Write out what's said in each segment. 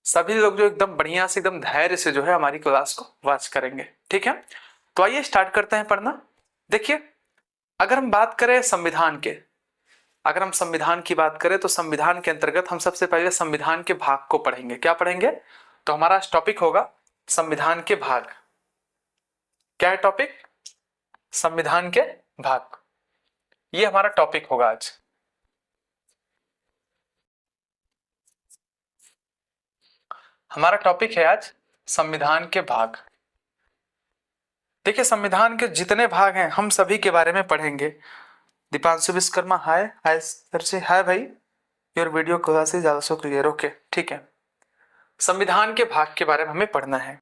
सभी लोग जो एकदम बढ़िया से एकदम धैर्य से जो है हमारी क्लास को वॉच करेंगे। ठीक है, तो आइए स्टार्ट करते हैं पढ़ना। देखिए, अगर हम बात करें संविधान के, अगर हम संविधान की बात करें तो संविधान के अंतर्गत हम सबसे पहले संविधान के भाग को पढ़ेंगे। क्या पढ़ेंगे? तो हमारा टॉपिक होगा संविधान के भाग। क्या है टॉपिक? संविधान के भाग। ये हमारा टॉपिक होगा आज। हमारा टॉपिक है आज संविधान के भाग। देखिए, संविधान के जितने भाग हैं हम सभी के बारे में पढ़ेंगे। दीपांशु विश्वकर्मा, हाय हाय सर से, हाय भाई, your video class is also clear. Okay, ठीक है। संविधान के भाग के बारे में हमें पढ़ना है।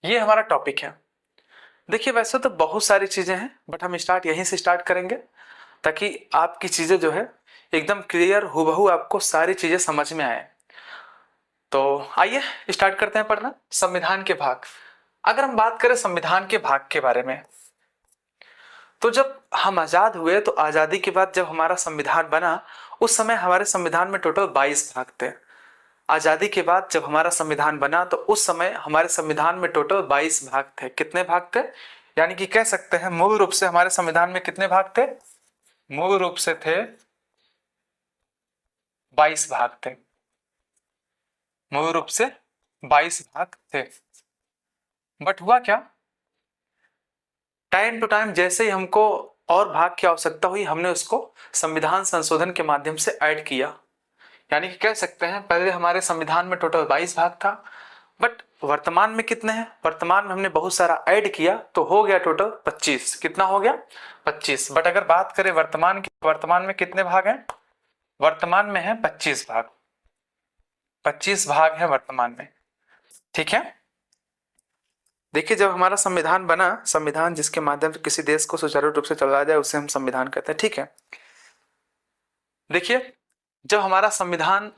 ये हमारा टॉपिक है। देखिए, वैसे तो बहुत सारी चीजें हैं, बट हम स्टार्ट यहीं से स्टार्ट करेंगे ताकि आपकी चीजें जो है एकदम क्लियर हूबहू आपको सारी चीजें समझ में आए। तो आइए स्टार्ट करते हैं पढ़ना संविधान के भाग। अगर हम बात करें संविधान के भाग के बारे में, तो जब हम आजाद हुए तो आजादी के बाद जब हमारा संविधान बना उस समय हमारे संविधान में टोटल 22 भाग थे। आजादी के बाद जब हमारा संविधान बना तो उस समय हमारे संविधान में टोटल 22 भाग थे। कितने भाग थे? यानी कि कह सकते हैं मूल रूप से हमारे संविधान में कितने भाग थे? मूल रूप से थे 22 भाग थे। मूल रूप से 22 भाग थे। बट हुआ क्या, टाइम टू टाइम जैसे ही हमको और भाग की आवश्यकता हुई हमने उसको संविधान संशोधन के माध्यम से ऐड किया। यानी कि कह सकते हैं पहले हमारे संविधान में टोटल 22 भाग था, बट वर्तमान में कितने हैं? वर्तमान में हमने बहुत सारा ऐड किया तो हो गया टोटल 25। कितना हो गया? 25। बट अगर बात करें वर्तमान की, वर्तमान में कितने भाग हैं? वर्तमान में है 25 भाग। 25 भाग है वर्तमान में। ठीक है। देखिए, जब हमारा संविधान बना, संविधान जिसके माध्यम से किसी देश को सुचारू रूप से चलाया जाए उसे हम संविधान कहते हैं। ठीक है। देखिए, जब हमारा संविधान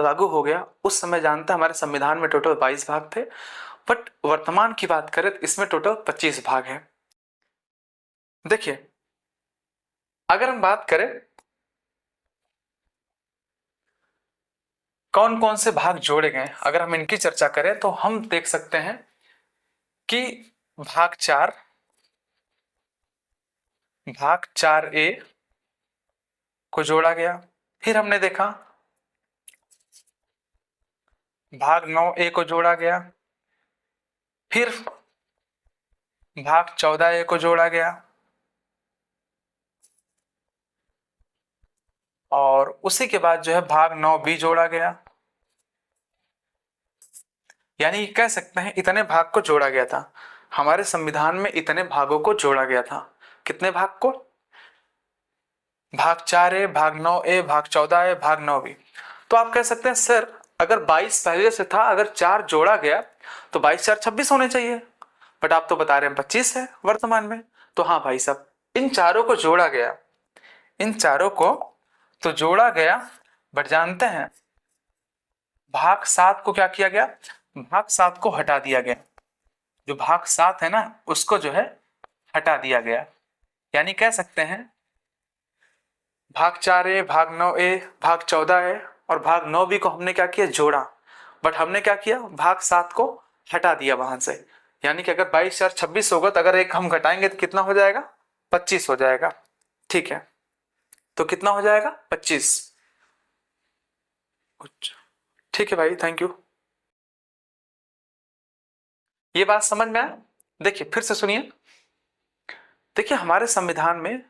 लागू हो गया उस समय जानते हैं हमारे संविधान में टोटल 22 भाग थे, बट वर्तमान की बात करें तो इसमें टोटल 25 भाग हैं। देखिए, अगर हम बात करें कौन कौन से भाग जोड़े गए, अगर हम इनकी चर्चा करें तो हम देख सकते हैं कि भाग 4, भाग 4A को जोड़ा गया। फिर हमने देखा भाग 9A को जोड़ा गया। फिर भाग 14A को जोड़ा गया और उसी के बाद जो है भाग 9B जोड़ा गया। यानी कह सकते हैं इतने भाग को जोड़ा गया था। हमारे संविधान में इतने भागों को जोड़ा गया था। कितने भाग को? भाग 4A, भाग 9A, भाग 14A, भाग 9B। तो आप कह सकते हैं सर अगर 22 पहले से था, अगर 4 जोड़ा गया तो 22 4 26 होने चाहिए, बट आप तो बता रहे हैं 25 है वर्तमान में। तो हाँ भाई साहब, इन चारों को जोड़ा गया, इन चारों को तो जोड़ा गया, बट जानते हैं भाग 7 को क्या किया गया? भाग 7 को हटा दिया गया। जो भाग 7 है ना उसको जो है हटा दिया गया। यानी कह सकते हैं भाग 4A, भाग 9A, भाग 14A और भाग 9B को हमने क्या किया? जोड़ा। बट हमने क्या किया? भाग 7 को हटा दिया वहां से। यानी कि अगर 22 4 26 होगा तो अगर एक हम घटाएंगे तो कितना हो जाएगा? 25 हो जाएगा। ठीक है, तो कितना हो जाएगा? 25। ठीक है भाई, थैंक यू। ये बात समझ में आया? देखिए फिर से सुनिए। देखिए, हमारे संविधान में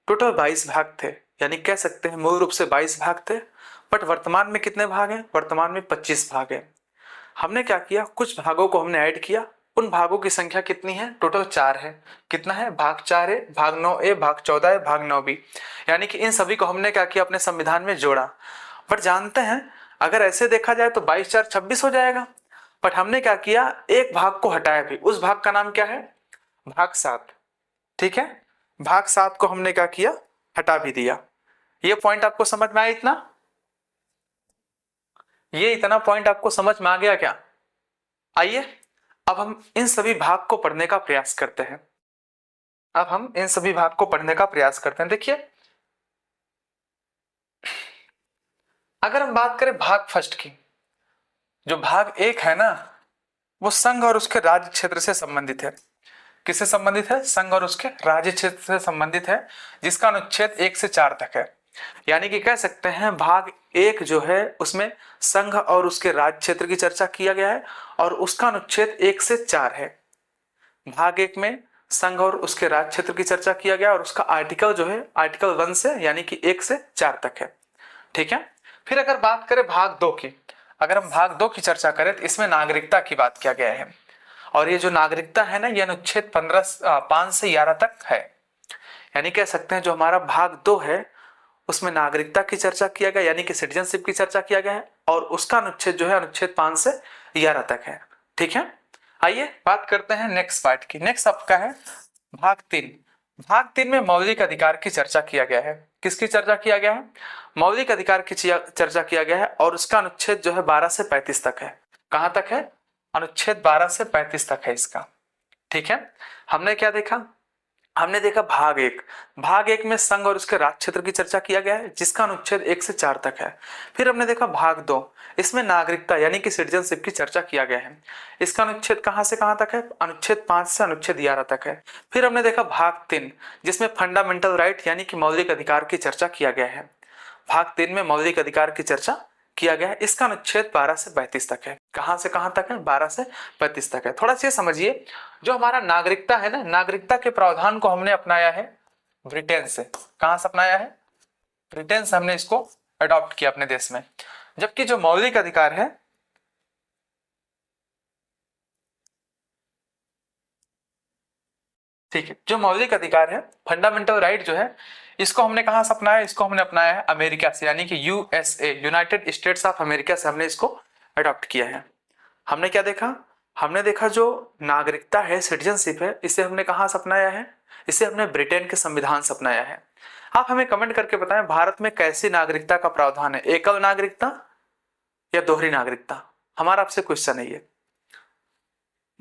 टोटल 22 भाग थे, यानी कह सकते हैं मूल रूप से 22 भाग थे, बट वर्तमान में कितने भाग हैं? वर्तमान में 25 भाग हैं। हमने क्या किया? कुछ भागों को हमने ऐड किया। उन भागों की संख्या कितनी है? टोटल 4 है। कितना है? भाग 4A, भाग 9A, भाग 14A, भाग 9B। यानी कि इन सभी को हमने क्या किया? अपने संविधान में जोड़ा। बट जानते हैं अगर ऐसे देखा जाए तो 22 4 26 हो जाएगा, बट हमने क्या किया? एक भाग को हटाया भी। उस भाग का नाम क्या है? भाग 7। ठीक है, भाग 7 को हमने क्या किया? हटा भी दिया। ये पॉइंट आपको समझ में आया इतना? ये इतना पॉइंट आपको समझ में आ गया क्या? आइए अब हम इन सभी भाग को पढ़ने का प्रयास करते हैं। अब हम इन सभी भाग को पढ़ने का प्रयास करते हैं। देखिए, अगर हम बात करें भाग फर्स्ट की, जो भाग एक है ना, वो संघ और उसके राज्य क्षेत्र से संबंधित है। किससे संबंधित है? संघ और उसके राज्य क्षेत्र से संबंधित है, जिसका अनुच्छेद 1 से 4 तक है। यानी कि कह सकते हैं भाग एक जो है उसमें संघ और उसके राज्य क्षेत्र की चर्चा किया गया है और उसका अनुच्छेद 1 से 4 है। भाग एक में संघ और उसके राज्य क्षेत्र की चर्चा किया गया और उसका आर्टिकल जो है आर्टिकल 1 से यानी कि 1 से 4 तक है। ठीक है। फिर अगर बात करें भाग दो की, अगर हम भाग दो की चर्चा करें तो इसमें नागरिकता की बात किया गया है और ये जो नागरिकता है ना, ये अनुच्छेद 5 से 11 तक है। यानी कह सकते हैं जो हमारा भाग दो है उसमें नागरिकता की चर्चा किया गया, यानी कि सिटीजनशिप की चर्चा किया गया है और उसका अनुच्छेद जो है अनुच्छेद 5 से 11 तक है। ठीक है। आइए बात करते हैं नेक्स्ट पार्ट की। नेक्स्ट आपका है भाग 3। भाग 3 में मौलिक अधिकार की चर्चा किया गया है। किसकी चर्चा किया गया है? मौलिक अधिकार की चर्चा किया गया है और उसका अनुच्छेद जो है 12 से 35 तक है। कहां तक है? अनुच्छेद 12 से 35 तक है इसका। ठीक है। हमने क्या देखा? हमने देखा भाग एक। भाग एक में संघ और उसके राज्य क्षेत्र की चर्चा किया गया है, जिसका अनुच्छेद 1 से 4 तक है। फिर हमने देखा भाग दो, इसमें नागरिकता यानी कि सिटीजनशिप की चर्चा किया गया है। इसका अनुच्छेद कहां से कहां तक है? अनुच्छेद 5 से अनुच्छेद 11 तक है। फिर हमने देखा भाग 3, जिसमें फंडामेंटल राइट यानी कि मौलिक अधिकार की चर्चा किया गया है। भाग 3 में मौलिक अधिकार की चर्चा किया गया है, इसका अनुच्छेद 12 से 35 तक है। कहां से कहां तक है? 12 से 35 तक है। थोड़ा सा समझिए, जो हमारा नागरिकता है ना, नागरिकता के प्रावधान को हमने अपनाया है ब्रिटेन से। कहां से अपनाया है? ब्रिटेन से हमने इसको अडॉप्ट किया अपने देश में। जबकि जो मौलिक अधिकार है, ठीक है, जो मौलिक अधिकार है फंडामेंटल राइट जो है, इसको हमने कहां से अपनाया? इसको हमने अपनाया है अमेरिका से, यानी कि USA, United states of America से हमने इसको अडॉप्ट किया है। हमने क्या देखा? हमने देखा जो नागरिकता है, सिटीजनशिप है, इसे हमने कहां से अपनाया है? इसे हमने ब्रिटेन के संविधान से अपनाया है। आप हमें कमेंट करके बताएं भारत में कैसी नागरिकता का प्रावधान है? एकल नागरिकता या दोहरी नागरिकता? हमारा आपसे क्वेश्चन है ये।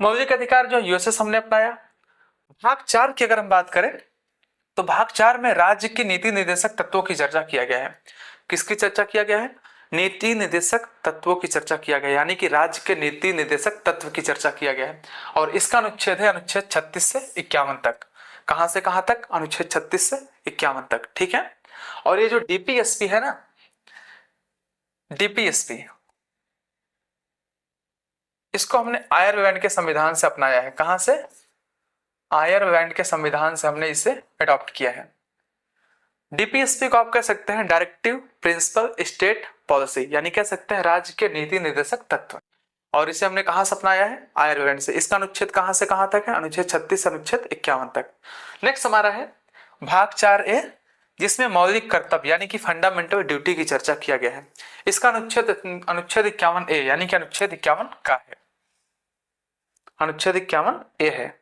मौलिक अधिकार जो यूएसए से हमने अपनाया। भाग 4 की अगर हम बात करें तो भाग 4 में राज्य की नीति निर्देशक तत्वों की चर्चा किया गया है। किसकी चर्चा किया गया है? नीति निर्देशक तत्वों की चर्चा किया गया, यानी कि राज्य के नीति निर्देशक तत्व की चर्चा किया गया है और इसका अनुच्छेद है अनुच्छेद 36 से 51 तक। कहां से कहां तक? अनुच्छेद 36 से 51 तक। ठीक है। और ये जो डीपीएसपी है ना, डीपीएसपी, इसको हमने आयरलैंड के संविधान से अपनाया है। कहां से? आयरलैंड के संविधान से हमने इसे अडॉप्ट किया है। डीपीएसपी को आप कह सकते हैं डायरेक्टिव प्रिंसिपल स्टेट पॉलिसी, यानी कह सकते हैं राज्य के नीति निर्देशक तत्व, और इसे हमने कहां से अपनाया है? आयरलैंड से। इसका अनुच्छेद कहां से कहां तक है? अनुच्छेद 36 से अनुच्छेद 51 तक। नेक्स्ट हमारा है भाग 4A, जिसमें मौलिक कर्तव्य यानी कि फंडामेंटल ड्यूटी की चर्चा किया गया है। इसका अनुच्छेद 51A यानी कि अनुच्छेद 51 का है। अनुच्छेद 51A है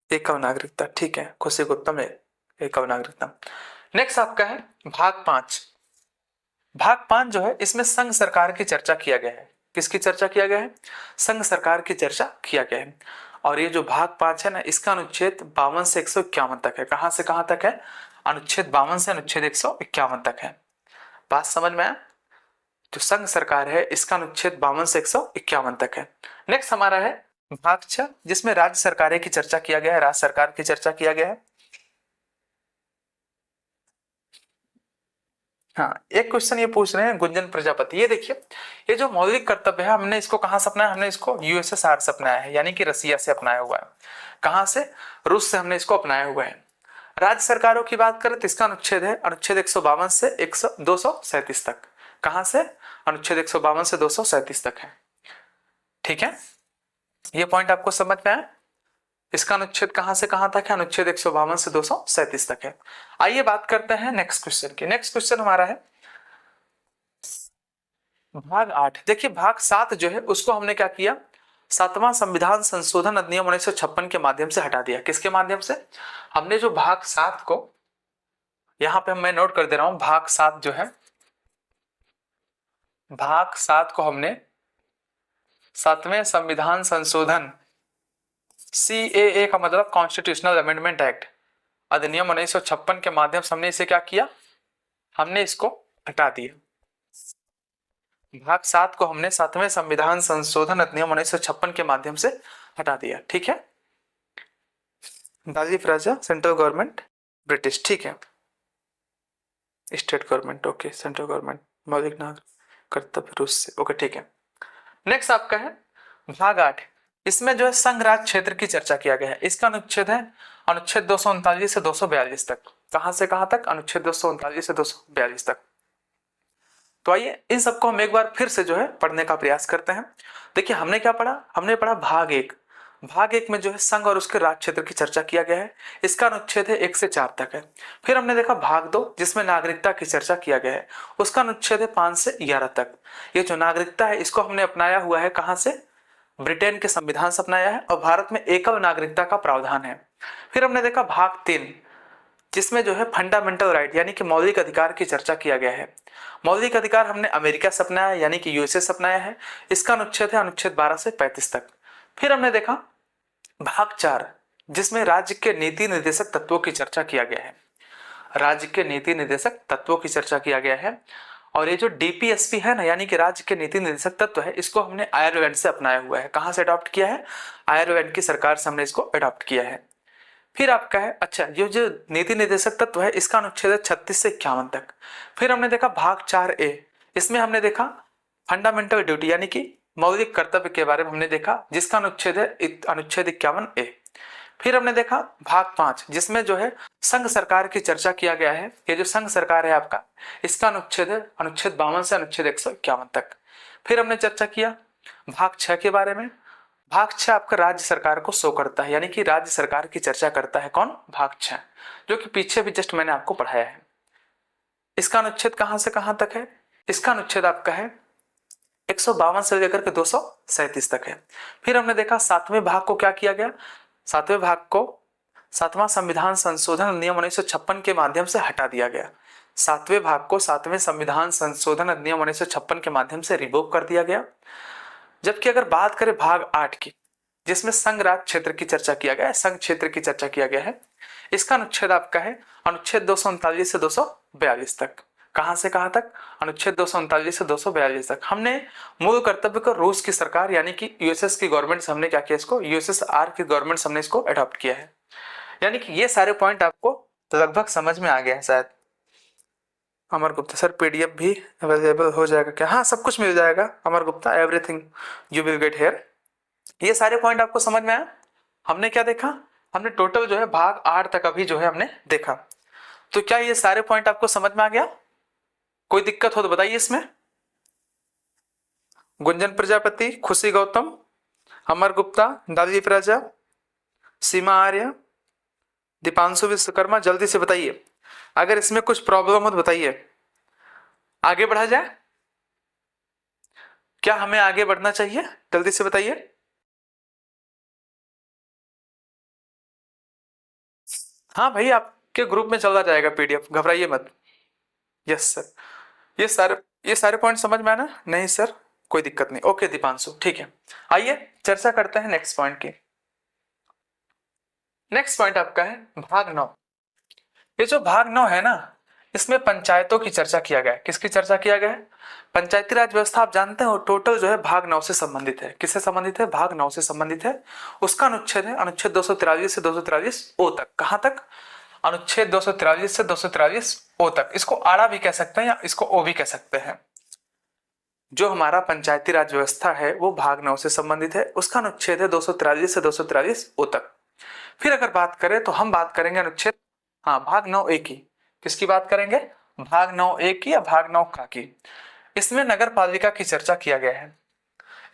एकल नागरिकता। ठीक है, खुशी गुप्तम एकल नागरिकता। नेक्स्ट आपका है भाग 5। भाग 5 जो है इसमें संघ सरकार की चर्चा किया गया है। किसकी चर्चा किया गया है? संघ सरकार की चर्चा किया गया है और ये जो भाग 5 है ना, इसका अनुच्छेद 52 से 151 तक है। कहां से कहां तक है? अनुच्छेद 52 से अनुच्छेद 151 तक है। बात समझ में आया? जो संघ सरकार है इसका अनुच्छेद 52 से 151 तक है। नेक्स्ट हमारा है भाग 6, जिसमें राज्य सरकारें की चर्चा किया गया है, राज्य सरकार की चर्चा किया गया है। हाँ, एक क्वेश्चन ये पूछ रहे हैं गुंजन प्रजापति, ये देखिए, ये जो मौलिक कर्तव्य है हमने इसको कहां से अपनाया? हमने इसको यूएसएसआर से अपनाया है, यानी कि रसिया से अपनाया हुआ है। कहां से? रूस से हमने इसको अपनाया हुआ है। राज्य सरकारों की बात करें तो इसका अनुच्छेद है अनुच्छेद 152 से 237 तक। कहां से? अनुच्छेद 152 से 237 तक है। ठीक है, ये पॉइंट आपको समझ में आया? इसका अनुच्छेद कहां से कहां तक है? अनुच्छेद 152 से 237 तक है। आइए बात करते हैं नेक्स्ट क्वेश्चन की। नेक्स्ट क्वेश्चन हमारा है भाग 8। देखिए भाग 7 जो है उसको हमने क्या किया? 7वां संविधान संशोधन अधिनियम 1956 के माध्यम से हटा दिया। किसके माध्यम से? हमने जो भाग 7 को, यहां पे मैं नोट कर दे रहा हूं, भाग 7 जो है, भाग 7 को हमने 7वें संविधान संशोधन CAA का मतलब कॉन्स्टिट्यूशनल अमेंडमेंट एक्ट, अधिनियम 1956 के माध्यम से हमने इसे क्या किया, हमने इसको हटा दिया। भाग 7 को हमने 7वें संविधान संशोधन अधिनियम 1956 के माध्यम से हटा दिया। ठीक है, दाजी राजा सेंट्रल गवर्नमेंट ब्रिटिश, ठीक है, state government okay, central government मौलिक नागरिक कर्तव्य रूस से ओके, ठीक है। नेक्स्ट आपका है भाग 8, इसमें जो है संघ राज्य क्षेत्र की चर्चा किया गया है। इसका अनुच्छेद है अनुच्छेद 239 से 242 तक। कहां से कहां तक, अनुच्छेद 239 से 242 तक। तो आइए इन सबको हम एक बार फिर से जो है पढ़ने का प्रयास करते हैं। देखिए हमने क्या पढ़ा, हमने पढ़ा भाग 1। भाग 1 में जो है संघ और उसके राज्य क्षेत्र की चर्चा किया गया है। इसका अनुच्छेद है 1 से 4 तक है। फिर हमने देखा भाग 2 जिसमें नागरिकता की चर्चा किया गया है, उसका अनुच्छेद है 5 से 11 तक। ये जो नागरिकता है इसको हमने अपनाया हुआ है कहां से, ब्रिटेन के संविधान से अपनाया है, और भारत में एकल नागरिकता का प्रावधान है। फिर हमने देखा भाग 3 जिसमें जो है फंडामेंटल राइट यानी कि मौलिक अधिकार की चर्चा किया गया है। मौलिक अधिकार हमने अमेरिका से अपनाया यानी कि यूएसए से अपनाया है। इसका अनुच्छेद है अनुच्छेद 12 से 35 तक। फिर हमने देखा भाग 4 जिसमें राज्य के नीति निर्देशक तत्वों की चर्चा किया गया है। राज्य के नीति निर्देशक तत्वों की चर्चा किया गया है, और ये जो डीपीएसपी है ना यानी कि राज्य के नीति निर्देशक तत्व है, इसको हमने आयरलैंड से अपनाया हुआ है। कहां से अडॉप्ट किया है, आयरलैंड की सरकार से हमने इसको अडॉप्ट किया है। फिर आपका है अच्छा ये जो नीति निर्देशक तत्व है इसका अनुच्छेद है 36 से 51 तक। फिर हमने देखा भाग 4A, इसमें हमने देखा फंडामेंटल ड्यूटी यानी कि मौलिक कर्तव्य के बारे में हमने देखा, जिसका अनुच्छेद है अनुच्छेद 51A। फिर हमने देखा भाग 5 जिसमें जो है संघ सरकार की चर्चा किया गया है। ये जो संघ सरकार है आपका, इसका अनुच्छेद है अनुच्छेद 52 से अनुच्छेद 151 तक। फिर हमने चर्चा किया भाग 6 के बारे में। भाग 6 आपका राज्य सरकार को शो करता है यानी कि राज्य सरकार की चर्चा करता है। कौन, भाग 6, जो कि पीछे भी जस्ट मैंने आपको पढ़ाया है। इसका अनुच्छेद कहां से कहां तक है, इसका अनुच्छेद आपका है 152 से लेकर के 237 तक है। फिर हमने देखा 7वें भाग को क्या किया गया, 7वें भाग को 7वां संविधान संशोधन नियम 1956 के माध्यम से हटा दिया गया। 7वें भाग को 7वें संविधान संशोधन अधिनियम 1956 के माध्यम से रिवोक कर दिया गया। जबकि अगर बात करें भाग 8 की जिसमें संघ राज्य क्षेत्र की चर्चा किया गया है, संघ क्षेत्र की चर्चा किया गया है, इसका अनुच्छेद आपका है अनुच्छेद 239 से 242 तक। कहां से कहां तक, अनुच्छेद 239 से 242 तक। हमने मूल कर्तव्य को रूस की सरकार यानी कि यूएसएस की गवर्नमेंट से हमने क्या किया, इसको यूएसएसआर की गवर्नमेंट से हमने इसको अडॉप्ट किया है। यानी कि ये सारे पॉइंट आपको लगभग समझ में आ गया है शायद। अमर गुप्ता सर पीडीएफ भी अवेलेबल हो जाएगा क्या, हाँ सब कुछ मिल जाएगा Amar Gupta, everything you will get here. ये सारे पॉइंट आपको समझ में आया। हमने क्या देखा, हमने टोटल जो है भाग 8 तक अभी जो है हमने देखा। तो क्या ये सारे पॉइंट आपको समझ में आ गया, कोई दिक्कत हो तो बताइए इसमें। गुंजन प्रजापति, खुशी गौतम, अमर गुप्ता, दालदीप राजा, सीमा आर्य, दीपांशु विश्वकर्मा, जल्दी से बताइए। अगर इसमें कुछ प्रॉब्लम हो तो बताइए, आगे बढ़ा जाए, क्या हमें आगे बढ़ना चाहिए, जल्दी से बताइए। हाँ भाई आपके ग्रुप में चला जाएगा पीडीएफ, घबराइए मत। यस सर, ये सारे पॉइंट समझ में आना, नहीं सर कोई दिक्कत नहीं, ओके दीपांशु ठीक है। आइए चर्चा करते हैं नेक्स्ट पॉइंट की। नेक्स्ट पॉइंट आपका है भाग 9। ये जो भाग 9 है ना, इसमें पंचायतों की चर्चा किया गया है। किसकी चर्चा किया गया है, पंचायती राज व्यवस्था आप जानते हो टोटल जो है भाग 9 से संबंधित है। किससे संबंधित है, भाग 9 से संबंधित है। उसका अनुच्छेद है अनुच्छेद 243 से 243 ओ तक। कहां तक, अनुच्छेद 243 से 243 ओ तक। इसको आड़ा भी कह सकते हैं या इसको ओ भी कह सकते हैं। जो हमारा पंचायती राज व्यवस्था है वो भाग 9 से संबंधित है। उसका अनुच्छेद है 243 से 243 ओ तक। फिर अगर बात करें तो हम बात करेंगे अनुच्छेद, हाँ भाग 9A की। किसकी बात करेंगे, भाग 9A की या भाग 9 का की। इसमें नगर पालिका की चर्चा किया गया है।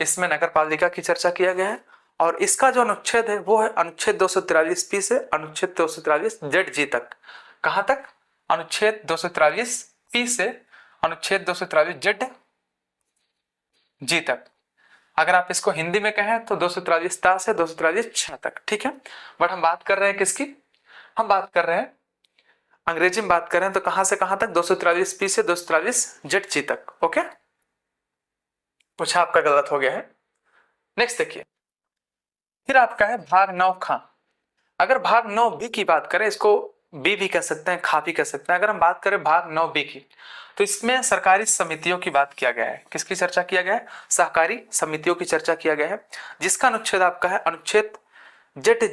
इसमें नगर पालिका की चर्चा किया गया है, और इसका जो अनुच्छेद है वो है अनुच्छेद 243P से अनुच्छेद 243ZG तक। कहां तक, अनुच्छेद 243P से अनुच्छेद 243ZG तक। अगर आप इसको हिंदी में कहें तो 243 ता से 243 छा तक, ठीक है। बट हम बात कर रहे हैं किसकी, हम बात कर रहे हैं अंग्रेजी में बात कर रहे हैं, तो कहां से कहां तक, 243P से 243ZG तक। ओके, कुछ आपका गलत हो गया है। नेक्स्ट देखिए, फिर आपका है भाग 9 खा। अगर भाग 9 बी की बात करें, इसको बी भी कह सकते हैं, खा भी कह सकते हैं। अगर हम बात करें भाग 9 बी की, तो इसमें सरकारी समितियों की बात किया गया है। किसकी चर्चा किया गया है? सहकारी समितियों की चर्चा किया गया है, जिसका अनुच्छेद आपका है अनुच्छेद जेड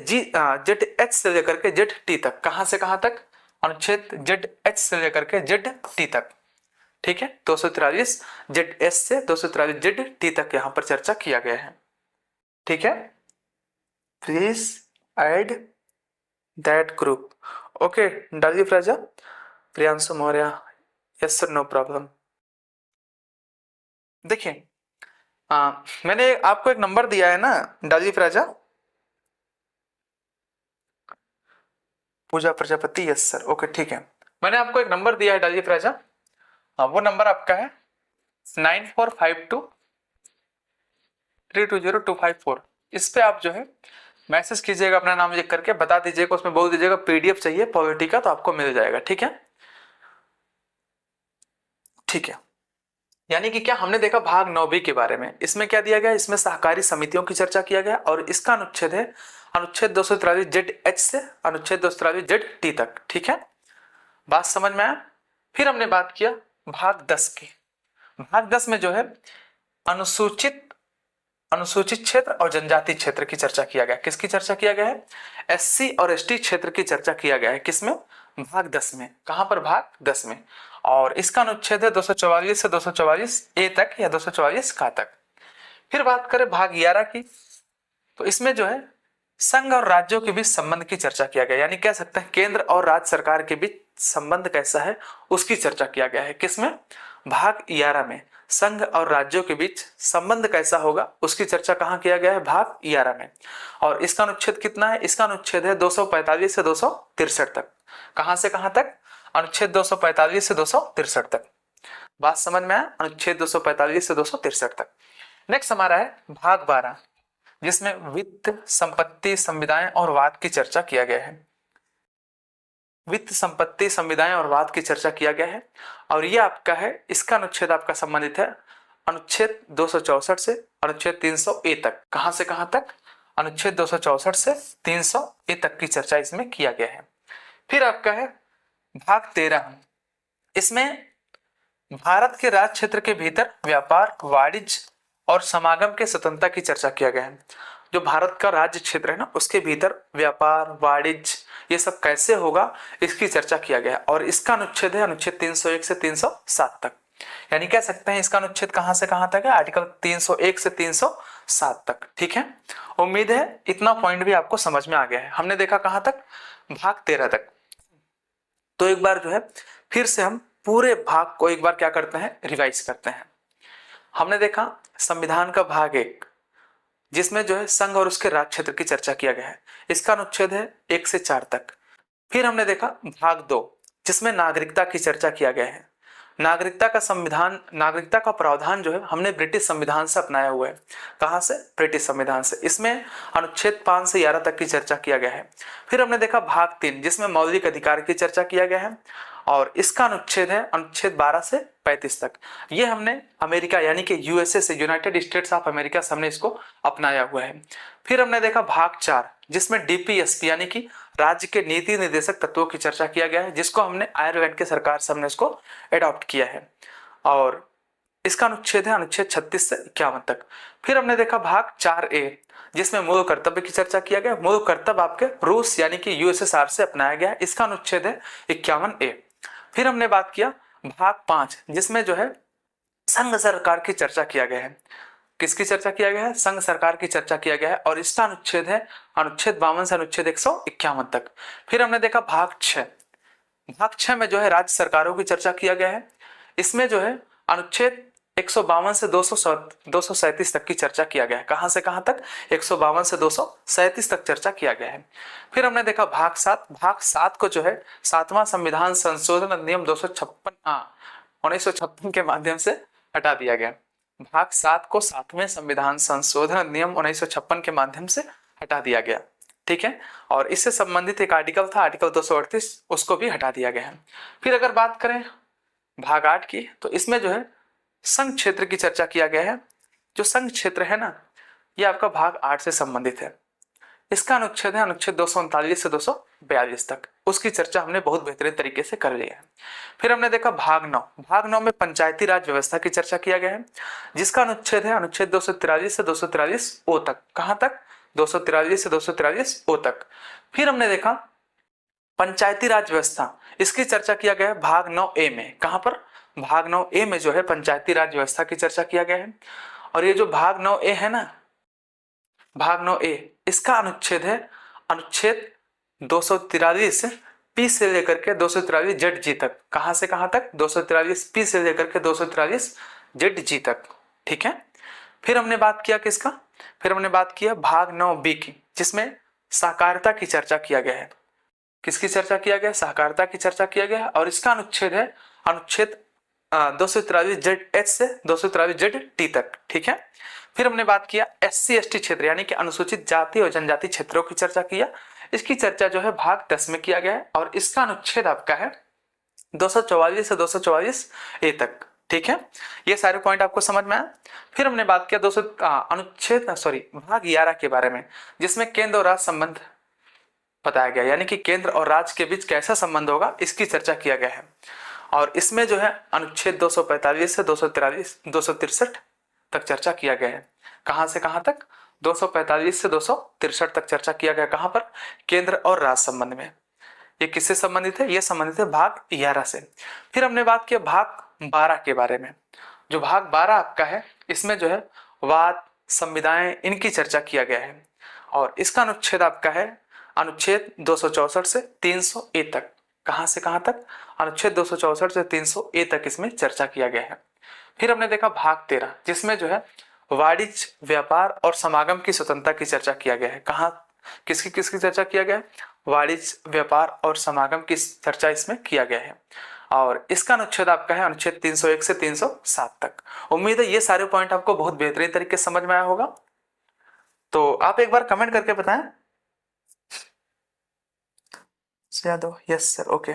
एच से लेकर के जेड टी तक। कहां से कहां तक? अनुच्छेद जेड एच से लेकर के जेड टी तक। ठीक है, 243 जेड एस से 243 जेड टी तक यहां पर चर्चा किया गया है। ठीक है, please add that group. Okay, डालिए फ्राजा। Priyanshu Maurya, yes sir, no problem. देखिए, मैंने आपको एक नंबर दिया है ना, डालिए फ्राजा। Pooja Prajapati, yes sir, okay ठीक है। मैंने आपको एक नंबर दिया है, डालिए फ्राजा। वो नंबर आपका है 9452320254। इस पे आप जो है मैसेज कीजिएगा, अपना नाम लिख करके बता दीजिएगा, उसमें बोल दीजिएगा पीडीएफ चाहिए पॉलिटी का, तो आपको मिल जाएगा। ठीक है, ठीक है। यानी कि क्या हमने देखा भाग 9 के बारे में। इसमें क्या दिया गया? इसमें सहकारी समितियों की चर्चा किया गया, और इसका अनुच्छेद है अनुच्छेद 243 जेड एच से अनुच्छेद 243 जेड टी तक। ठीक है, बात समझ में आया? फिर हमने बात किया भाग 10 की। भाग 10 में जो है अनुसूचित अनुसूचित क्षेत्र और जनजाति क्षेत्र की चर्चा किया गया। किसकी चर्चा किया गया है? एससी और एसटी क्षेत्र की चर्चा किया गया है। किसमें? भाग 10 में। कहां पर? भाग 10 में। और इसका अनुच्छेद है 244 से 244 ए तक या 244 का तक। फिर बात करें भाग 11 की, तो इसमें जो है संघ और राज्यों के बीच संबंध की चर्चा किया गया, यानी कह सकते हैं केंद्र और राज्य सरकार के बीच संबंध कैसा है उसकी चर्चा किया गया है। किसमें? भाग 11 में। संघ और राज्यों के बीच संबंध कैसा होगा उसकी चर्चा कहां किया गया है? भाग 11 में। और इसका अनुच्छेद कितना है? इसका अनुच्छेद है 245 से 263 तक। कहां से कहां तक? अनुच्छेद 245 से 263 तक। बात समझ में आया? अनुच्छेद 245 से 263 तक। नेक्स्ट हमारा है भाग 12, जिसमें वित्त, संपत्ति, संविदाएं और वाद की चर्चा किया गया है। वित्त, संपत्ति, संविदाएं और वाद की चर्चा किया गया है, और ये आपका है, इसका अनुच्छेद आपका संबंधित है अनुच्छेद 264 से अनुच्छेद 300 ए तक। कहां से कहां तक? अनुच्छेद 264 से 300 ए तक की चर्चा इसमें किया गया है। फिर आपका है भाग 13। इसमें भारत के राज्य क्षेत्र के भीतर व्यापार, वाणिज्य और समागम के स्वतंत्रता की चर्चा किया गया है। जो भारत का राज्य क्षेत्र है ना, उसके भीतर व्यापार, वाणिज्य ये सब कैसे होगा इसकी चर्चा किया गया है, और इसका अनुच्छेद है अनुच्छेद 301 से 307 तक। यानी कह सकते हैं इसका अनुच्छेद कहां से कहां तक है? आर्टिकल 301 से 307 तक। ठीक है, उम्मीद है इतना पॉइंट भी आपको समझ में आ गया है। हमने देखा कहां तक? भाग 13 तक। तो एक बार जो है फिर से हम पूरे भाग को एक बार क्या करते हैं? रिवाइज करते हैं। हमने देखा संविधान का भाग 1, जिसमें जो है संघ और उसके राज्य क्षेत्र की चर्चा किया गया है। इसका अनुच्छेद है 1 से 4 तक। फिर हमने देखा भाग 2, जिसमें नागरिकता की चर्चा किया गया है। नागरिकता का प्रावधान जो है हमने ब्रिटिश संविधान से अपनाया हुआ है। कहां से? ब्रिटिश संविधान से। इसमें अनुच्छेद 5 से 11 तक की चर्चा किया गया है। फिर हमने देखा भाग 3, जिसमें मौलिक अधिकार की चर्चा किया गया है, और इसका अनुच्छेद है अनुच्छेद 12 से 35 तक। ये हमने अमेरिका यानी कि यूएसए से, यूनाइटेड स्टेट्स ऑफ अमेरिका से हमने इसको अपनाया हुआ है। फिर हमने देखा भाग 4, जिसमें डीपीएसपी यानी कि राज्य के नीति निर्देशक तत्वों की चर्चा किया गया है, जिसको हमने आयरलैंड के सरकार से हमने इसको एडॉप्ट किया है, और इसका अनुच्छेद है अनुच्छेद 36 से 51 तक। फिर हमने देखा भाग 4A, जिसमें मूल कर्तव्य की चर्चा किया गया। मूल कर्तव्य आपके रूस यानी कि यूएसएसआर से अपनाया गया है। इसका अनुच्छेद है 51A। फिर हमने बात किया भाग 5, जिसमें जो है संघ सरकार की चर्चा किया गया है। किसकी चर्चा किया गया है? संघ सरकार की चर्चा किया गया है, और इसका अनुच्छेद है अनुच्छेद 52 से अनुच्छेद 151 तक। फिर हमने देखा भाग 6। भाग 6 में जो है राज्य सरकारों की चर्चा किया गया है। इसमें जो है अनुच्छेद 152 से 237 तक की चर्चा किया गया है। कहां से कहां तक? 152 से 237 तक चर्चा किया गया है। फिर हमने देखा भाग 7। भाग 7 को जो है 7वां संविधान संशोधन अधिनियम 1956 के माध्यम से हटा दिया गया। भाग 7 को 7वें संविधान संशोधन अधिनियम 1956 के माध्यम से हटा दिया गया। ठीक है, और इससे संबंधित एक आर्टिकल था आर्टिकल 238, उसको भी हटा दिया गया है। फिर अगर बात करें भाग 8 की, तो इसमें जो है संघ क्षेत्र की चर्चा किया गया है। जो संघ क्षेत्र है ना, ये आपका भाग 8 से संबंधित है। इसका अनुच्छेद है अनुच्छेद 239 से 242 तक। उसकी चर्चा हमने बहुत बेहतरीन तरीके से कर ली है। फिर हमने देखा भाग 9 में पंचायती राज व्यवस्था की चर्चा किया गया है, जिसका अनुच्छेद है अनुच्छेद 243 से 243 ओ तक। कहां तक? 243 से 243 ओ तक। फिर हमने देखा पंचायती राज व्यवस्था, इसकी चर्चा किया गया है भाग 9 ए में। कहां पर? भाग 9 ए में जो है पंचायती राज व्यवस्था की चर्चा किया गया है। और ये जो भाग 9 ए है ना, भाग 9 ए, इसका अनुच्छेद है अनुच्छेद 243 पी से लेकर के 243 जेड जी तक। कहां से कहां तक? 243 पी से लेकर के 243 जेड जी तक। ठीक है। फिर हमने बात किया किसका? फिर हमने बात किया भाग 9 बी की, जिसमें सहकारिता की चर्चा किया गया है। किसकी चर्चा किया गया? सहकारिता की चर्चा किया गया है। और इसका अनुच्छेद है अनुच्छेद 243 जेड एच से 243 जेड टी तक। ठीक है। फिर हमने बात किया SC ST क्षेत्र यानी कि अनुसूचित जाति और जनजाति क्षेत्रों की चर्चा किया। इसकी चर्चा जो है भाग 10 में किया गया है और इसका अनुच्छेद आपका है 244 से 244 ए तक। ठीक है। ये सारे पॉइंट आपको समझ में आया। फिर हमने बात किया भाग 11 के बारे में, जिसमें केंद्र और राज्य संबंध बताया गया, यानी कि केंद्र और राज्य के बीच कैसा संबंध होगा, इसकी चर्चा किया गया है। और इसमें जो है अनुच्छेद 245 से 263 तक चर्चा किया गया है। कहां से कहां तक? 245 से 263 तक चर्चा किया गया। कहां पर? केंद्र और राज्य संबंध में। ये किससे संबंधित है? ये संबंधित है भाग 11 से। फिर हमने बात किया भाग 12 के बारे में। जो भाग 12 आपका है, इसमें जो है वाद, संविदाएं, इनकी चर्चा किया गया है। और इसका अनुच्छेद आपका है अनुच्छेद 264 से 300 ए तक। कहां से कहां तक? अनुच्छेद 264 से 300 ए तक इसमें चर्चा किया गया है। फिर हमने देखा भाग 13, जिसमें जो है वाणिज्य, व्यापार और समागम की स्वतंत्रता की चर्चा किया गया है। कहां किसकी किसकी चर्चा किया गया है? वाणिज्य, व्यापार और समागम की चर्चा इसमें किया गया है। और इसका अनुच्छेद आपका है अनुच्छेद 301 से 307 तक। उम्मीद है ये सारे पॉइंट आपको बहुत बेहतरीन तरीके से समझ में आया होगा। तो आप एक बार कमेंट करके बताएं। याद हो? Yes sir, okay.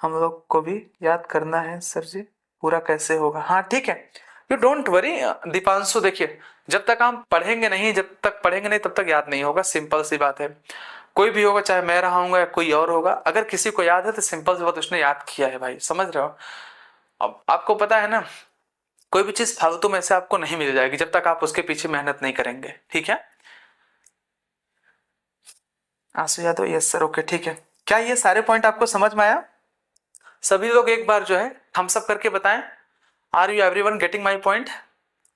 हम लोग को भी याद करना है सर जी, पूरा कैसे होगा? हाँ ठीक है, यू डोंट वरी दीपांशु। देखिए, जब तक हम पढ़ेंगे नहीं तब तक याद नहीं होगा। सिंपल सी बात है। कोई भी होगा, चाहे मैं रहूंगा या कोई और होगा, अगर किसी को याद है तो सिंपल सी बात, उसने याद किया है भाई। समझ रहे हो? अब आपको पता है ना, कोई भी चीज फालतू में से आपको नहीं मिल जाएगी जब तक आप उसके पीछे मेहनत नहीं करेंगे। ठीक है। आंसू यादव, यस सर, ओके ठीक है। क्या ये सारे पॉइंट आपको समझ में आया? सभी लोग एक बार जो है थम्स अप करके बताएं। Are you everyone getting my point?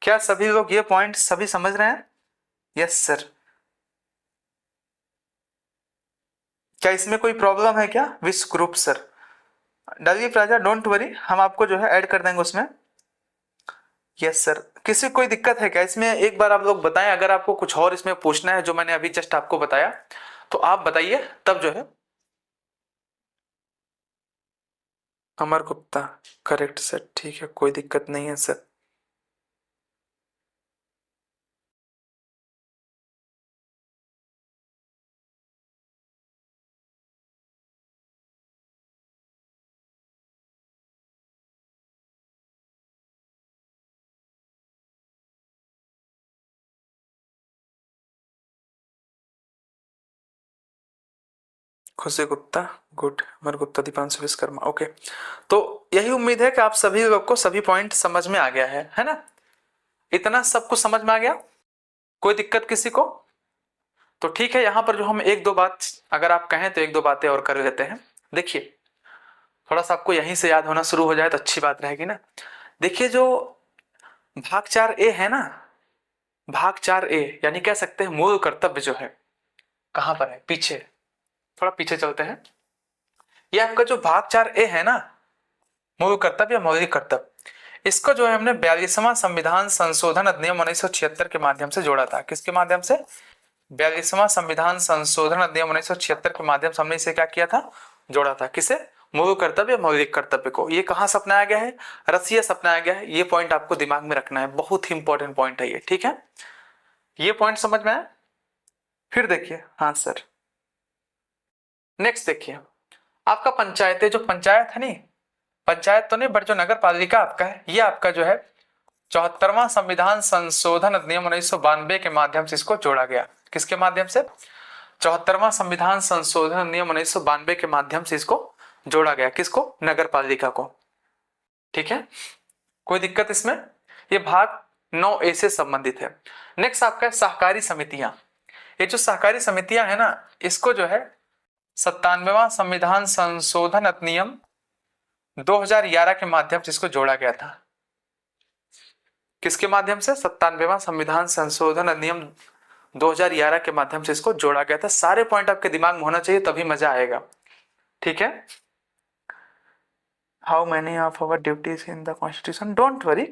क्या सभी लोग ये पॉइंट सभी समझ रहे हैं? Yes sir. क्या इसमें कोई प्रॉब्लम है क्या? विश ग्रुप सर, डलवी प्राजा, डोंट वरी, हम आपको जो है ऐड कर देंगे उसमें। Yes sir. किसी कोई दिक्कत है क्या इसमें? एक बार आप लोग बताएं। अगर आपको कुछ और इसमें पूछना है जो मैंने अभी जस्ट आपको बताया, तो आप बताइए, तब जो है। अमर गुप्ता, करेक्ट सर, ठीक है, कोई दिक्कत नहीं है सर। खुशी गुप्ता, गुड। अमर गुप्ता, दीपांशु विश्वकर्मा, ओके। तो यही उम्मीद है कि आप सभी लोग को सभी पॉइंट समझ में आ गया है ना? इतना सब कुछ समझ में आ गया? कोई दिक्कत किसी को? तो ठीक है, यहां पर जो हम एक दो बात, अगर आप कहें तो एक दो बातें और कर लेते हैं। देखिए, थोड़ा सा आपको यहीं से याद होना शुरू हो जाए तो अच्छी बात रहेगी ना। देखिए, जो भाग 4 ए है ना, भाग 4 ए यानी कह सकते हैं मूल कर्तव्य जो है, कहां पर है? पीछे, थोड़ा पीछे चलते हैं। ये आपका जो भाग 4 ए है ना, मूल कर्तव्य या मौलिक कर्तव्य, इसको जो है हमने 42वां संविधान संशोधन अधिनियम 1976 के माध्यम से जोड़ा था। किसके माध्यम से? 42वां संविधान संशोधन अधिनियम 1976 के माध्यम से हमने इसे क्या किया था? जोड़ा था। किसे? मूल कर्तव्य, मौलिक कर्तव्य को। ये कहां से अपनाया गया है? रसिया से अपनाया गया है। ये पॉइंट आपको दिमाग में रखना है, बहुत ही इंपॉर्टेंट पॉइंट है ये। ठीक है, ये पॉइंट समझ में आया? फिर देखिए, हाँ सर, नेक्स्ट देखिए, आपका पंचायत, जो पंचायत है नहीं, पंचायत तो नहीं बट जो नगर पालिका आपका है, ये आपका जो है 74वां संविधान संशोधन अधिनियम 1992 के माध्यम से इसको जोड़ा गया। किसके माध्यम से? 74वां संविधान संशोधन नियम 1992 के माध्यम से इसको जोड़ा गया। किसको? नगर पालिका को। ठीक है, कोई दिक्कत इसमें? ये भाग 9A से संबंधित है। नेक्स्ट आपका है सहकारी समितियां। ये जो सहकारी समितियां है ना, इसको जो है 97वां संविधान संशोधन अधिनियम 2011 के माध्यम से इसको जोड़ा गया था। किसके माध्यम से? 97वां संविधान संशोधन अधिनियम 2011 के माध्यम से इसको जोड़ा गया था। सारे पॉइंट आपके दिमाग में होना चाहिए, तभी मजा आएगा। ठीक है, how many of our duties in the constitution, don't worry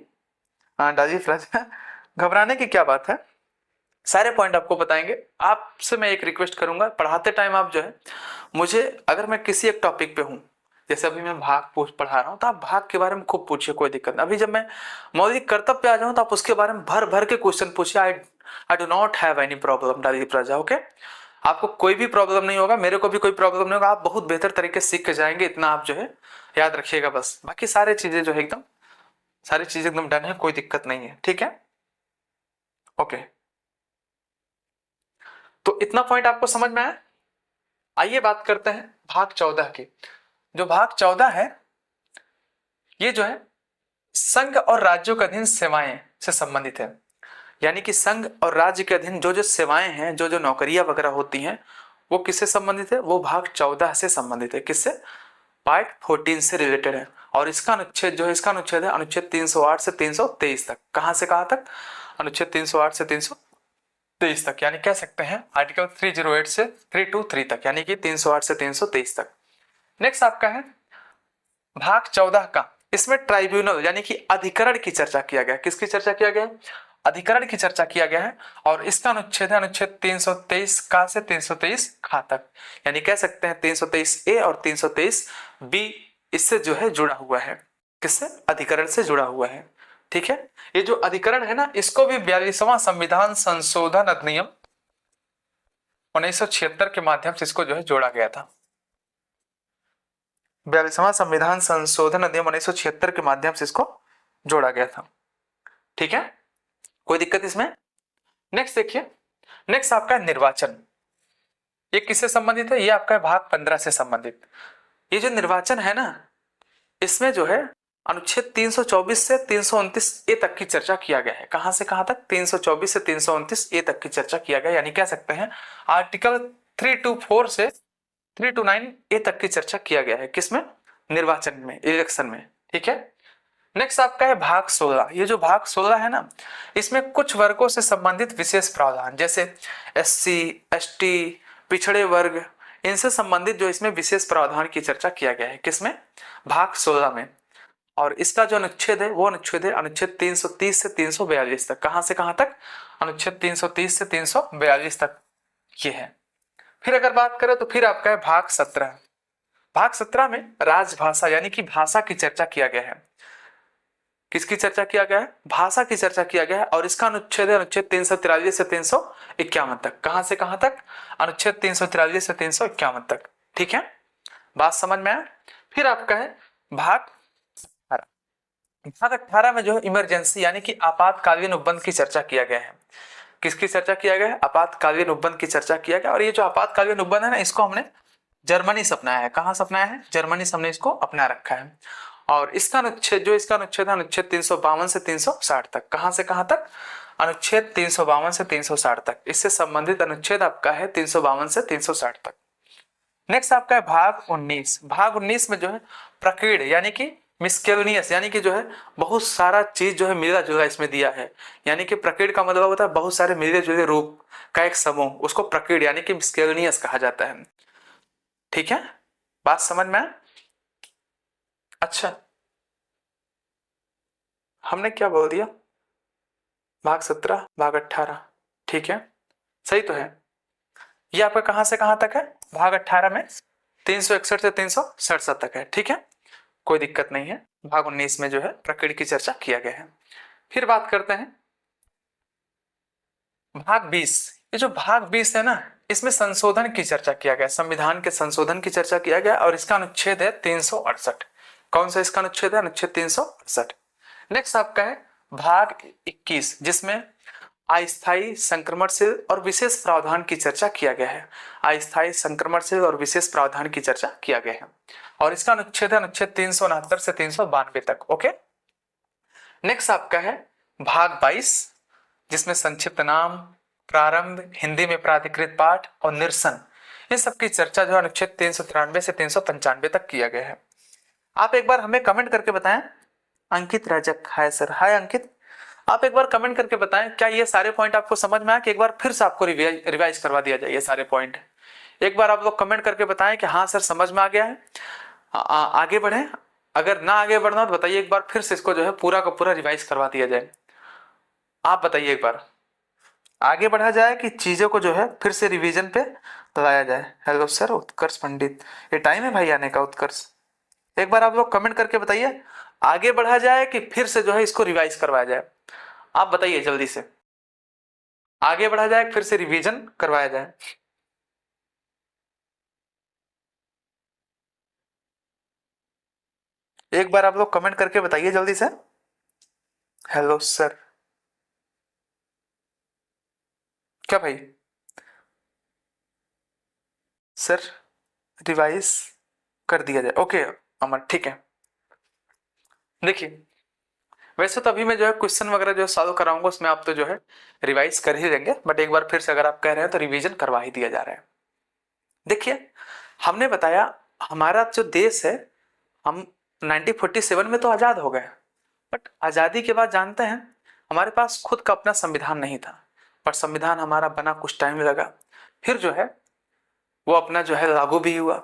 Rajeev Raja, घबराने की क्या बात है, सारे पॉइंट आपको बताएंगे। आपसे मैं एक रिक्वेस्ट करूंगा, पढ़ाते टाइम आप जो है मुझे, अगर मैं किसी एक टॉपिक पे हूं, जैसे अभी मैं भाग पढ़ा रहा हूं, तो आप भाग के बारे में खूब पूछिए, कोई दिक्कत नहीं। अभी जब मैं मौलिक कर्तव्य पे आ जाऊं तो आप उसके बारे में भर भर के क्वेश्चन पूछिए। I do not have any problem Rajeev Raja, okay? आपको कोई भी प्रॉब्लम नहीं होगा, मेरे को भी कोई प्रॉब्लम नहीं होगा, आप बहुत बेहतर तरीके से सीख के जाएंगे, इतना आप जो है याद रखिएगा बस। बाकी सारी चीजें जो है एकदम, सारी चीजें एकदम डन है, कोई दिक्कत नहीं है। ठीक है, ओके, तो इतना पॉइंट आपको समझ में आया। आइए बात करते हैं भाग 14 की। जो भाग 14 है, ये जो है संघ और राज्यों के अधीन सेवाएं से संबंधित है। यानी कि संघ और राज्य के अधीन जो जो सेवाएं हैं, जो जो नौकरियां वगैरह होती हैं, वो किससे संबंधित है? वो भाग 14 से संबंधित है। किससे? पार्ट 14 से रिलेटेड है। और इसका अनुच्छेद जो है, इसका अनुच्छेद है अनुच्छेद 308 से 323 तक। कहां से कहां तक? अनुच्छेद 308 से 323 तक, यानी कह सकते हैं आर्टिकल 308 से 323 तक, यानी कि 308 से 323 तक। नेक्स्ट आपका है भाग 14 का, इसमें ट्राइब्यूनल यानी कि अधिकरण की चर्चा किया गया। किसकी चर्चा किया गया? अधिकरण की चर्चा किया गया है। और इसका अनुच्छेद है अनुच्छेद 323 का से 323 खा तक, यानी कह सकते हैं 323A और 323B इससे जो है जुड़ा हुआ है। किससे? अधिकरण से जुड़ा हुआ है। ठीक है, ये जो अधिकरण है ना, इसको भी 42वां संविधान संशोधन अधिनियम 1976 के माध्यम से इसको जो है जोड़ा गया था। 42वां संविधान संशोधन अधिनियम 1976 के माध्यम से इसको जोड़ा गया था। ठीक है, कोई दिक्कत इसमें? नेक्स्ट देखिए, नेक्स्ट आपका निर्वाचन। ये किससे संबंधित है? ये आपका है भाग 15 से संबंधित। ये जो निर्वाचन है ना, इसमें जो है अनुच्छेद 324 से 329A तक की चर्चा किया गया है। कहां से कहां तक? 324 से 329A तक की चर्चा किया गया, यानी कह सकते हैं आर्टिकल 324 से 329A तक की चर्चा किया गया है। किसमें? निर्वाचन में, इलेक्शन में। ठीक है, नेक्स्ट आपका है भाग 16। ये जो भाग 16 है ना, इसमें कुछ वर्गों से संबंधित विशेष प्रावधान, जैसे SC, ST, पिछड़े वर्ग, इनसे संबंधित जो इसमें विशेष प्रावधान की चर्चा किया गया है। किसमें? भाग 16 में। और इसका जो अनुच्छेद है, वो अनुच्छेद है अनुच्छेद 330 से 342 तक। कहां से कहां तक? अनुच्छेद 330 से 342 तक ये है। फिर अगर बात करें तो फिर आपका है भाग 17। भाग 17 में राजभाषा यानी कि भाषा की चर्चा किया गया है। किसकी चर्चा किया गया है? भाषा की चर्चा किया गया है। और इसका अनुच्छेद है अनुच्छेद 343 से 351 तक। कहां से कहां तक? अनुच्छेद 343 से 351 तक। ठीक है, बात समझ में आया? फिर आपका है भाग 18। भाग 18 में जो है इमरजेंसी यानी कि आपातकालीन उपबंध की चर्चा किया गया है। किसकी चर्चा किया गया है? आपातकालीन उपबंध की चर्चा किया गया। और ये जो आपातकालीन उपबंध है ना, इसको हमने जर्मनी से अपनाया है। कहां से अपनाया है? जर्मनी से हमने इसको अपना रखा है। और इसका अनुच्छेद है अनुच्छेद 352 से 360 तक। कहां से कहां तक? अनुच्छेद 352 से 360 तक। इससे संबंधित अनुच्छेद आपका है 352 से 360 तक। नेक्स्ट आपका है भाग 19। भाग 19 में जो है प्रकीर्ण यानी कि मिसकेलनियस यानी कि जो है बहुत सारा चीज जो है मिला जुला इसमें दिया है। यानी कि प्रकीर्ण का मतलब होता है बहुत सारे मिले जुले रूप का एक समूह, उसको प्रकीर्ण यानी कि मिसकेलनियस कहा जाता है। ठीक है, बात समझ में? अच्छा, हमने क्या बोल दिया? भाग 17, भाग 18। ठीक है, सही तो है। ये आपका कहां से कहां तक है? भाग 18 में 361 से 367 तक है। ठीक है, कोई दिक्कत नहीं है। भाग 19 में जो है प्रकृति की चर्चा किया गया है। फिर बात करते हैं भाग 20। ये जो भाग 20 है ना, इसमें संशोधन की चर्चा किया गया, संविधान के संशोधन की चर्चा किया गया। और इसका अनुच्छेद है 368। कौन सा इसका अनुच्छेद है? अनुच्छेद 368। नेक्स्ट आपका है भाग 21, जिसमें अस्थायी संक्रमणशील और विशेष प्रावधान की चर्चा किया गया है। अस्थायी संक्रमणशील और विशेष प्रावधान की चर्चा किया गया है और इसका अनुच्छेद है अनुच्छेद 369 से 392 तक। ओके, नेक्स्ट आपका है भाग 22, जिसमें संक्षिप्त नाम, प्रारंभ, हिंदी में प्राधिकृत पाठ और निरसन, ये सब की चर्चा जो अनुच्छेद 393 से 395 तक किया गया है। आप एक बार हमें कमेंट करके बताएं। अंकित राजक, हाय सर, हाय अंकित। आप एक बार कमेंट करके बताएं क्या ये सारे पॉइंट आपको समझ में आया कि एक बार फिर से आपको रिवाइज करवा दिया जाए ये सारे पॉइंट। एक बार आप लोग कमेंट करके बताएं कि हाँ सर समझ में आ गया है। आगे बढ़े, अगर ना आगे बढ़ना तो बताइए, एक बार फिर से इसको जो है पूरा का पूरा रिवाइज करवा दिया जाए। आप बताइए एक बार आगे बढ़ा जाए कि चीजों को जो है फिर से रिवीजन पे लाया जाए। हेलो सर उत्कर्ष पंडित, ये टाइम है भाई आने का उत्कर्ष। एक बार आप लोग कमेंट करके बताइए आगे बढ़ा जाए कि फिर से जो है इसको रिवाइज करवाया जाए। आप बताइए जल्दी से, आगे बढ़ा जाए फिर से रिवीजन करवाया जाए। एक बार आप लोग कमेंट करके बताइए जल्दी से। हेलो सर, क्या भाई सर रिवाइज कर दिया जाए। ओके अमर, ठीक है। देखिए वैसे तो अभी मैं जो है क्वेश्चन वगैरह जो सॉल्व कराऊंगा उसमें आप तो जो है रिवाइज कर ही देंगे, बट एक बार फिर से अगर आप कह रहे हैं तो रिवीजन करवा ही दिया जा रहा है। देखिए हमने बताया हमारा जो देश है, हम 1947 में तो आजाद हो गए, बट आजादी के बाद जानते हैं हमारे पास खुद का अपना संविधान नहीं था। पर संविधान हमारा बना कुछ टाइम लगा, फिर जो है वो अपना जो है लागू भी हुआ।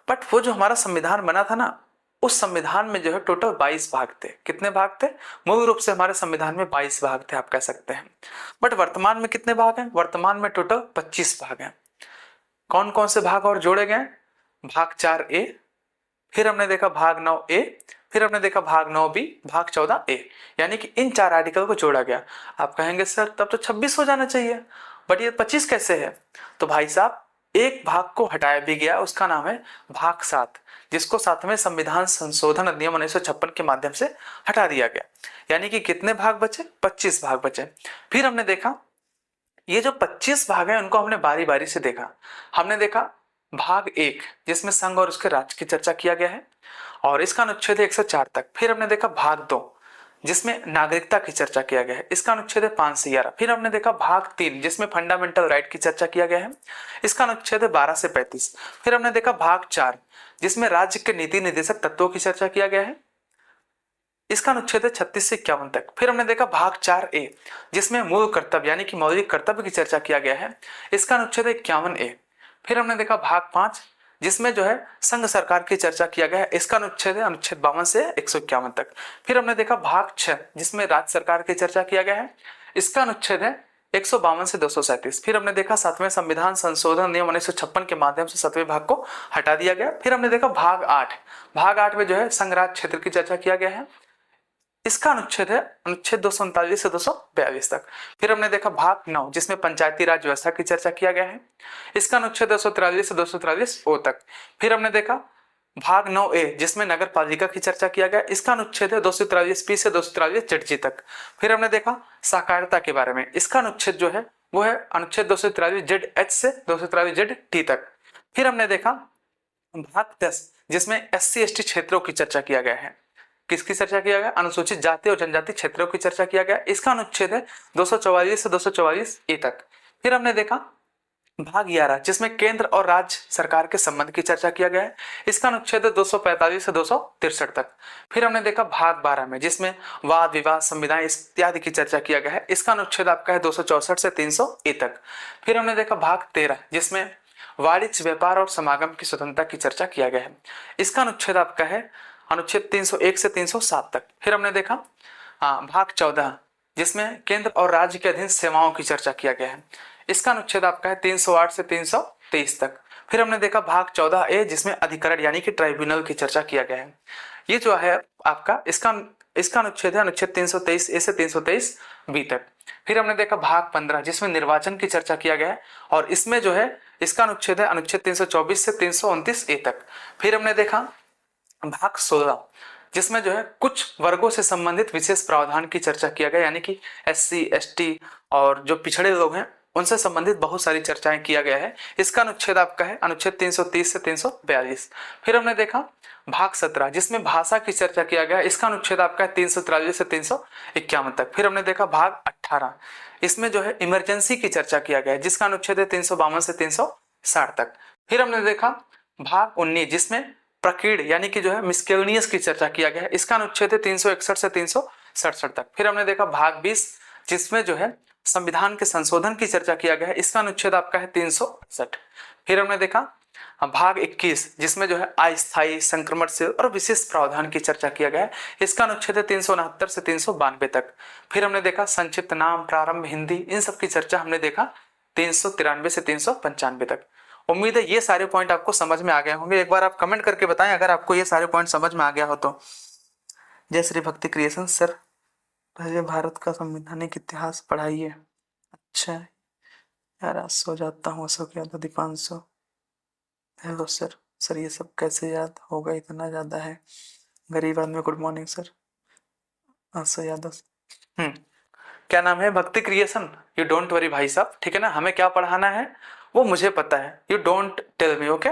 बट वो जो हमारा संविधान बना था ना, उस संविधान में जो है टोटल 22 भाग थे। कितने भाग थे? मूल रूप से हमारे संविधान में 22 भाग थे आप कह सकते हैं। बट वर्तमान में कितने भाग हैं? वर्तमान में टोटल 25 भाग हैं। कौन कौन से भाग और जोड़े गए? भाग 4A, फिर हमने देखा भाग 9A, फिर हमने देखा भाग 9B, भाग 14A, यानी कि इन 4 आर्टिकल को जोड़ा गया। आप कहेंगे सर तब तो 26 हो जाना चाहिए, बट ये 25 कैसे है? तो भाई साहब एक भाग को हटाया भी गया, उसका नाम है भाग 7, जिसको 7वें संविधान संशोधन अधिनियम 1956 के माध्यम से हटा दिया गया। यानी कि कितने भाग बचे? 25 भाग बचे। फिर हमने देखा ये जो 25 भाग हैं उनको हमने बारी बारी से देखा। हमने देखा भाग 1 जिसमें संघ और उसके राज्य की चर्चा किया गया है और इसका अनुच्छेद है 104 तक। फिर हमने देखा भाग 2 जिसमें नागरिकता की चर्चा किया गया है, इसका अनुच्छेद है 5 से 11। फिर हमने देखा भाग 3 जिसमें फंडामेंटल राइट की चर्चा किया गया है, इसका अनुच्छेद है 12 से 35। फिर हमने देखा भाग 4 जिसमें राज्य के नीति निर्देशक तत्वों की चर्चा किया गया है, इसका अनुच्छेद है 36 से 51 तक। फिर हमने देखा भाग 4A जिसमें मूल कर्तव्य यानी कि मौलिक कर्तव्य की चर्चा किया गया है, इसका अनुच्छेद है 51A। फिर हमने देखा भाग 5 जिसमें जो है संघ सरकार की चर्चा किया गया है, इसका अनुच्छेद है अनुच्छेद 52 से 151 तक। फिर हमने देखा भाग 6 जिसमें राज्य सरकार की चर्चा किया गया है, इसका अनुच्छेद है 152 से 237। फिर हमने देखा 7वें संविधान संशोधन नियम 1956 के माध्यम से 7वें भाग को हटा दिया गया। फिर हमने देखा भाग 8 में जो है संघ राज्य क्षेत्र की चर्चा किया गया है, इसका अनुच्छेद है अनुच्छेद 239 से 242 तक। फिर हमने देखा भाग 9 जिसमें पंचायती राज व्यवस्था की चर्चा किया गया है, इसका अनुच्छेद 243 से 243 तक। फिर हमने देखा भाग 9A जिसमें नगर पालिका की चर्चा किया गया, इसका अनुच्छेद है 243B से 243ZG तक। फिर हमने देखा सहकारिता के बारे में, इसका अनुच्छेद जो है वो है अनुच्छेद 243ZH से 243ZT तक। फिर हमने देखा भाग 10 जिसमें SC/ST क्षेत्रों की चर्चा किया गया है, किसकी चर्चा किया गया? अनुसूचित जाति और जनजाति क्षेत्रों की चर्चा किया गया, इसका अनुच्छेद है 244 से 244A तक। फिर हमने देखा भाग 11 जिसमें केंद्र और राज्य सरकार के संबंध की चर्चा किया गया है, इसका अनुच्छेद है 245 से 263 तक। फिर हमने देखा भाग 12 में जिसमें वाद विवाद संविधान इत्यादि की चर्चा किया गया है, इसका अनुच्छेद आपका है 264 से 300A तक। फिर हमने देखा भाग 13 जिसमें वाणिज्य व्यापार और समागम की स्वतंत्रता की चर्चा किया गया है, इसका अनुच्छेद आपका है अनुच्छेद 301 से 307 तक। फिर हमने देखा भाग 14 जिसमें केंद्र और राज्य के अधीन सेवाओं की चर्चा किया गया है, इसका अनुच्छेद आपका है 308 से 323 तक। फिर हमने देखा भाग 14A जिसमें अधिकरण यानी कि ट्राइब्यूनल की चर्चा किया गया है, ये जो है आपका इसका अनुच्छेद है अनुच्छेद 323A से 323B तक। फिर हमने देखा भाग 15 जिसमें निर्वाचन की चर्चा किया गया है और इसमें जो है इसका अनुच्छेद है अनुच्छेद 324 से 329A तक। फिर हमने देखा भाग 16 जिसमें जो है कुछ वर्गों से संबंधित विशेष प्रावधान की चर्चा किया गया, यानी कि SC ST और जो पिछड़े लोग हैं उनसे संबंधित बहुत सारी चर्चाएं किया गया है। इसका अनुच्छेद आपका है अनुच्छेद 330 से 342। फिर हमने देखा भाग 17 जिसमें भाषा की चर्चा किया गया, इसका अनुच्छेद आपका है 343 से 351 तक। फिर हमने देखा भाग 18, इसमें जो है इमरजेंसी की चर्चा किया गया है, जिसका अनुच्छेद है 352 से 360 तक। फिर हमने देखा भाग 19 जिसमें प्रकीर्ण यानी कि जो है मिसकेलनियस की चर्चा किया गया है, इसका अनुच्छेद है 361 से 367 तक। फिर हमने देखा भाग 20 जिसमें जो है संविधान के संशोधन की चर्चा किया गया है, इसका अनुच्छेद आपका है 368। फिर हमने देखा भाग 21 जिसमें जो है अस्थायी संक्रमण से और विशेष प्रावधान की चर्चा किया गया है, इसका अनुच्छेद है 369 से 392 तक। फिर हमने देखा संक्षिप्त नाम, प्रारंभ, हिंदी, इन सब की चर्चा हमने देखा 393 से 395 तक। उम्मीद है ये सारे पॉइंट आपको समझ में आ गए होंगे। एक बार आप कमेंट करके बताएं अगर आपको ये सारे पॉइंट समझ में आ गया हो तो। जय श्री भक्ति क्रिएशन सर, पहले भारत का संवैधानिक इतिहास पढ़ाइए। अच्छा यार, आज सो जाता हूँ। Ashok Yadav, Deepanshu. Hello sir. Sir ये सब कैसे याद होगा, इतना ज्यादा है। गरीब आदमी, good morning sir. Ashok Yadav. क्या नाम है? भक्ति क्रिएशन। यू डोंट वरी भाई साहब, ठीक है ना। हमें क्या पढ़ाना है वो मुझे पता है, you don't tell me, okay.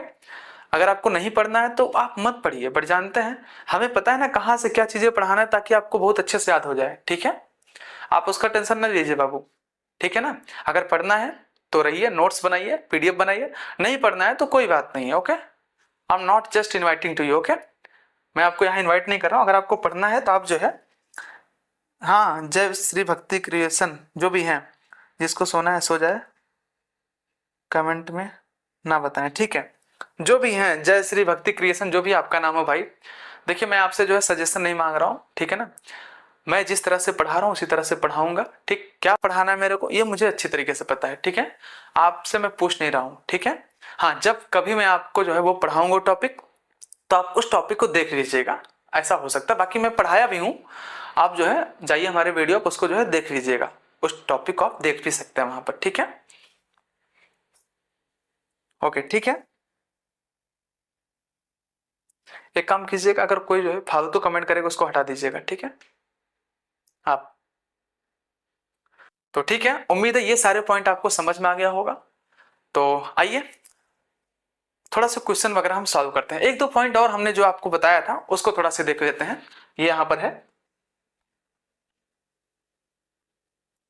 अगर आपको नहीं पढ़ना है तो आप मत पढ़िए, बट जानते हैं हमें पता है ना कहाँ से क्या चीजें पढ़ाना है, ताकि आपको बहुत अच्छे से याद हो जाए, ठीक है। आप उसका टेंशन न लीजिए बाबू, ठीक है ना। अगर पढ़ना है तो रहिए, नोट्स बनाइए, PDF बनाइए। नहीं पढ़ना है तो कोई बात नहीं है, okay. I am not just inviting to you, okay. मैं आपको यहाँ इन्वाइट नहीं कर रहा हूँ। अगर आपको पढ़ना है तो आप जो है, हाँ, जय श्री भक्ति क्रिएशन, जो भी है, जिसको सोना है सो जाए, कमेंट में ना बताएं, ठीक है। जो भी हैं, जय श्री भक्ति क्रिएशन, जो भी आपका नाम हो भाई। देखिए मैं आपसे जो है सजेशन नहीं मांग रहा हूँ, ठीक है ना। मैं जिस तरह से पढ़ा रहा हूँ उसी तरह से पढ़ाऊंगा, ठीक। क्या पढ़ाना है मेरे को ये मुझे अच्छी तरीके से पता है, ठीक है। आपसे मैं पूछ नहीं रहा हूँ, ठीक है। हाँ, जब कभी मैं आपको जो है वो पढ़ाऊंगा टॉपिक, तो आप उस टॉपिक को देख लीजिएगा, ऐसा हो सकता है। बाकी मैं पढ़ाया भी हूँ, आप जो है जाइए हमारे वीडियो को, उसको जो है देख लीजिएगा, उस टॉपिक को आप देख भी सकते हैं वहां पर, ठीक है। ओके, ठीक है। एक काम कीजिएगा, अगर कोई जो है फालतू कमेंट करेगा उसको हटा दीजिएगा, ठीक है आप। तो ठीक है, उम्मीद है ये सारे पॉइंट आपको समझ में आ गया होगा। तो आइए थोड़ा सा क्वेश्चन वगैरह हम सॉल्व करते हैं। एक दो पॉइंट और हमने जो आपको बताया था उसको थोड़ा सा देख लेते हैं। ये यहां पर है,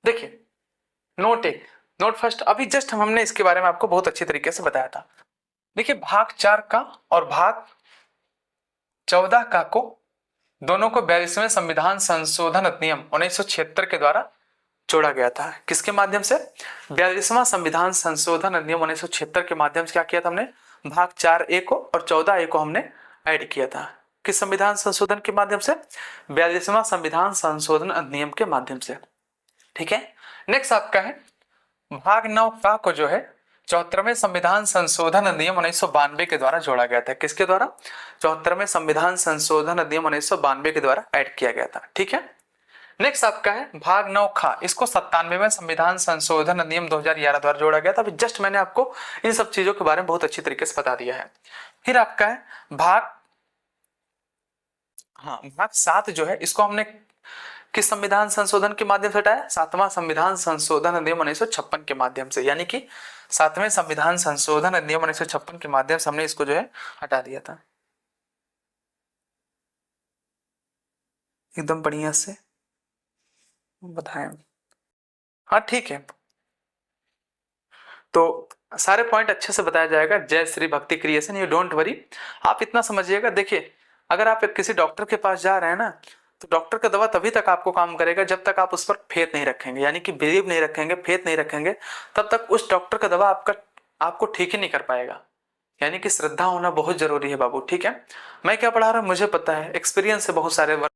देखिए नोट फर्स्ट। अभी जस्ट हमने इसके बारे में आपको बहुत अच्छी तरीके से बताया था। देखिए भाग 4 का और भाग 14 का को दोनों को 42वें संविधान संशोधन अधिनियम 1976 के द्वारा जोड़ा गया था। किसके माध्यम से? 42वां संविधान संशोधन अधिनियम 1976 के माध्यम से क्या किया था हमने? भाग 4A को और 14A को हमने ऐड किया था। किस संविधान संशोधन के माध्यम से? 42वां संविधान संशोधन अधिनियम के माध्यम से, ठीक है। नेक्स्ट आपका है भाग 9 का को जो है 74वें संविधान संशोधन अधिनियम 1992 के द्वारा जोड़ा गया था। किसके द्वारा? 74वें संविधान संशोधन अधिनियम 1992 के द्वारा ऐड किया गया था, ठीक है। नेक्स्ट आपका है भाग 9 खा, इसको 97वें संविधान संशोधन अधिनियम 2011 द्वारा जोड़ा गया था। अभी जस्ट मैंने आपको इन सब चीजों के बारे में बहुत अच्छी तरीके से बता दिया है। फिर आपका है भाग 7 जो है, इसको हमने किस संविधान संशोधन के माध्यम से हटाया? 7वां संविधान संशोधन अधिनियम 1956 के माध्यम से, यानी कि 7वें संविधान संशोधन अधिनियम 1956 के माध्यम से हमने इसको जो है हटा दिया था। एकदम बढ़िया से बताएं। हाँ ठीक है, तो सारे पॉइंट अच्छे से बताया जाएगा। जय श्री भक्ति क्रिएशन, यू डोंट वरी। आप इतना समझिएगा, देखिए अगर आप किसी डॉक्टर के पास जा रहे हैं ना, तो डॉक्टर का दवा तभी तक आपको काम करेगा जब तक आप उस पर फेथ नहीं रखेंगे, यानी कि बिलीव नहीं रखेंगे, फेथ नहीं रखेंगे, तब तक उस डॉक्टर का दवा आपको ठीक ही नहीं कर पाएगा। यानी कि श्रद्धा होना बहुत जरूरी है बाबू, ठीक है। मैं क्या पढ़ा रहा हूँ मुझे पता है, एक्सपीरियंस से बहुत सारे